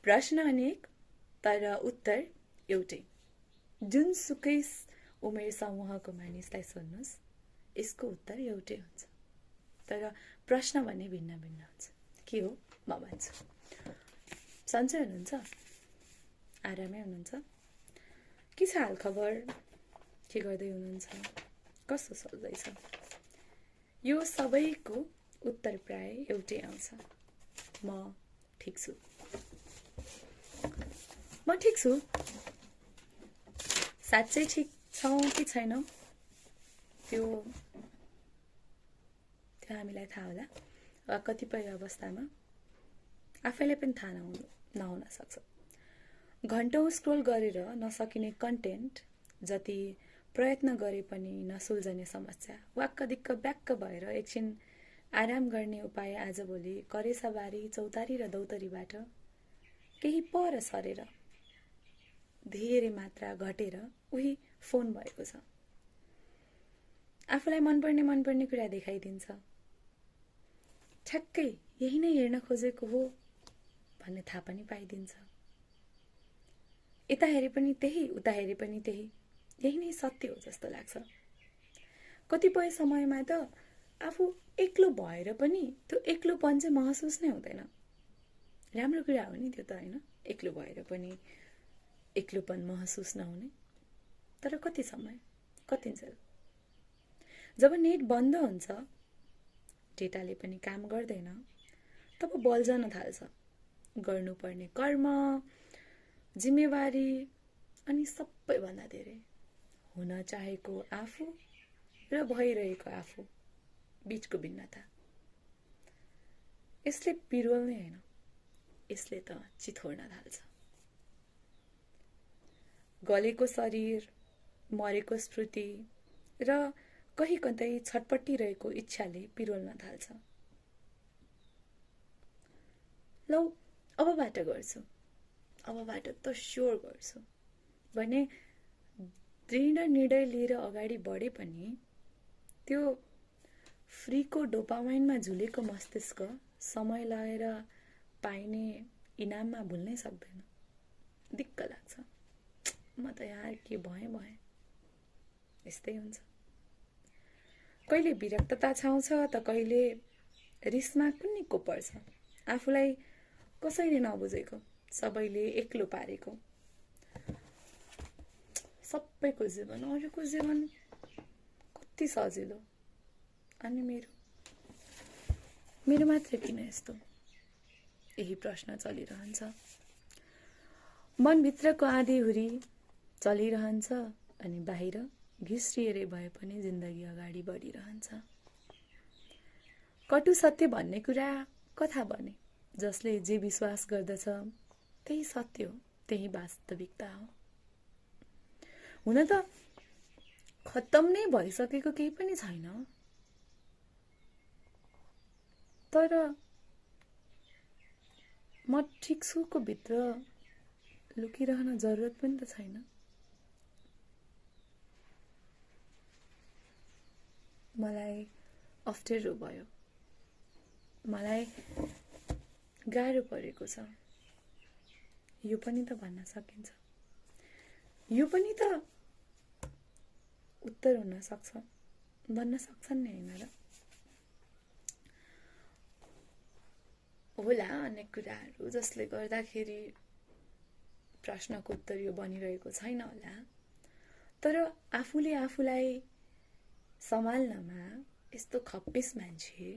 प्रश्न अनेक तर उत्तर एउटै। जुनसुकै उमेर समूहको मानिसलाई सोध्नुहोस्, यसको उत्तर एउटै हुन्छ, तर प्रश्न भने भिन्न भिन्न हुन्छ। के हो म भन्छु। सन्चै हुनुहुन्छ? आरामै हुनुहुन्छ? के छ हाल खबर? के गर्दै हुनुहुन्छ? कस्तो चल्दैछ? यो सबैको उत्तर प्राय एउटै आउँछ, म ठिक छु। म ठिक छु। साँच्चै ठिक छौँ कि छैनौँ त्यो हामीलाई थाहा होला, वा कतिपय अवस्थामा आफैलाई पनि थाहा नहुन सक्छ। घन्टौँ स्क्रोल गरेर नसकिने कन्टेन्ट, जति प्रयत्न गरे पनि नसुल्झने समस्या, वाक्क दिक्क ब्याक्क भएर एकछिन आराम गर्ने उपाय आजभोलि करेसाबारी, चौतारी र दौतरीबाट केही पर सरेर धेरै मात्रा घटेर उही फोन भएको छ। आफूलाई मनपर्ने कुरा देखाइदिन्छ, ठ्याक्कै यही नै हेर्न खोजेको हो भन्ने थाहा पनि पाइदिन्छ। यता हेरे पनि त्यही, उता हेरे पनि त्यही, यही नै सत्य हो जस्तो लाग्छ। कतिपय समयमा त आफू एक्लो भएर पनि त्यो एक्लोपन चाहिँ महसुस नै हुँदैन। राम्रो कुरा हो नि त्यो त, होइन? एक्लो भएर पनि एक्लोपन महसुस नहुने। तर कति समय, कतिन्जेल जब नेट बन्द हुन्छ, डेटाले पनि काम गर्दैन, तब बल्झन थाल्छ गर्नुपर्ने कर्म, जिम्मेवारी, अनि सबैभन्दा धेरै हुन चाहेको आफू र भइरहेको आफू बीचको भिन्नता। यसले पिरोल नै होइन, यसले त चिथोर्न थाल्छ। गलेको शरीर, मरेको स्मृति र कहीँ कतै छटपटिरहेको इच्छाले पिरोल्न थाल्छ। लौ अबबाट गर्छु, अबबाट त स्योर गर्छु भने दृढ निर्णय लिएर अगाडि बढे पनि त्यो फ्रीको डोपामाइनमा झुलेको मस्तिष्क समय लगाएर पाइने इनाममा भुल्नै सक्दैन। दिक्क लाग्छ, म त यार के भएँ। यस्तै हुन्छ। कहिले विरक्तता छाउँछ त कहिले रिसमा कुन्निको पर्छ। आफूलाई कसैले नबुझेको, सबैले एक्लो पारेको, सबैको जीवन, अरूको जीवन कति सजिलो, अनि मेरो मात्र किन यस्तो? यही प्रश्न चलिरहन्छ। मनभित्रको आँधीहुरी चलिरहन्छ अनि बाहिर घिस्रिएरै भए पनि जिन्दगी अगाडि बढिरहन्छ। कटु सत्य भन्ने कुरा कथा बने, जसले जे विश्वास गर्दछ त्यही सत्य हो, त्यही वास्तविकता हो। हुन त खत्तम नै भइसकेको केही पनि छैन, तर म ठिक छुको भित्र लुकिरहन जरुरत पनि त छैन। मलाई अप्ठ्यारो भयो, मलाई गाह्रो परेको छ, यो पनि त भन्न सकिन्छ। यो पनि त उत्तर हुन सक्छ, भन्न सक्छन् नि, होइन र? होला अनेक कुराहरू जसले गर्दाखेरि प्रश्नको उत्तर यो बनिरहेको छैन होला, तर आफूले आफूलाई सम्हाल्नमा यस्तो खप्पिस मान्छे,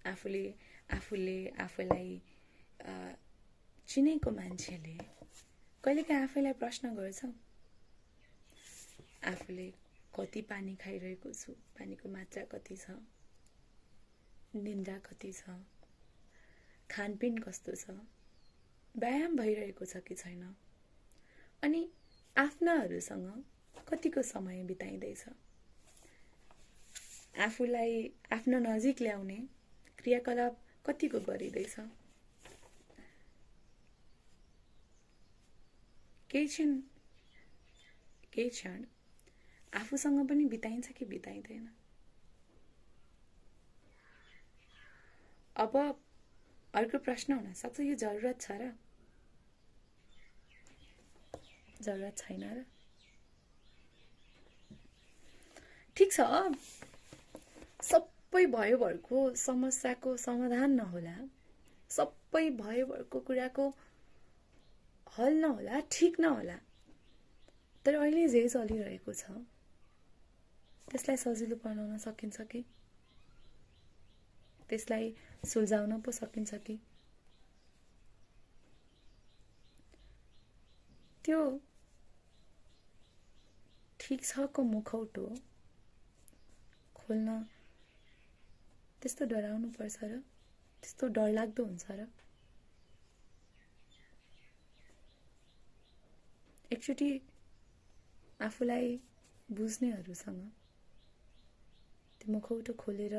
आफूले आफूलाई चिनेको मान्छेले कहिलेकाहीँ आफैलाई प्रश्न गर्छ, आफूले कति पानी खाइरहेको छु, पानीको मात्रा कति छ, निन्द्रा कति छ, खानपिन कस्तो छ, व्यायाम भइरहेको छ कि छैन, अनि आफ्नाहरूसँग कतिको समय बिताइँदैछ, आफूलाई आफ्नो नजिक ल्याउने क्रियाकलाप कतिको गरिँदैछ। केही क्षण आफूसँग पनि बिताइन्छ कि बिताइँदैन। अब अर्को प्रश्न हुन सक्छ, यो जरुरत छ र? जरुरत छैन र? ठिक छ, सबै भयोभरको समस्याको समाधान नहोला, सबै भयोभरको कुराको हल नहोला, ठिक नहोला, तर अहिले जे चलिरहेको छ त्यसलाई सजिलो बनाउन सकिन्छ कि? त्यसलाई सुल्झाउन पो सकिन्छ कि? त्यो ठिक छको मुखौटो खोल्न त्यस्तो डराउनु पर्छ र? त्यस्तो डरलाग्दो हुन्छ र? एकचोटि आफूलाई बुझ्नेहरूसँग त्यो मुखौटो खोलेर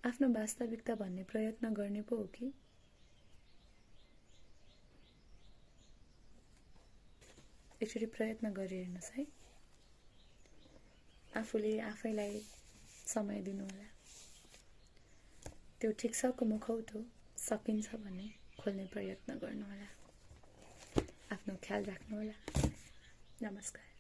आफ्नो वास्तविकता भन्ने प्रयत्न गर्ने पो हो कि? एकचोटि प्रयत्न गरिहेर्नुहोस् है। आफूले आफैलाई समय दिनु होला। त्यो ठिक छको मुखौटो सकिन्छ भने खोल्ने प्रयत्न गर्नु होला। आफ्नो ख्याल राख्नु होला। नमस्कार।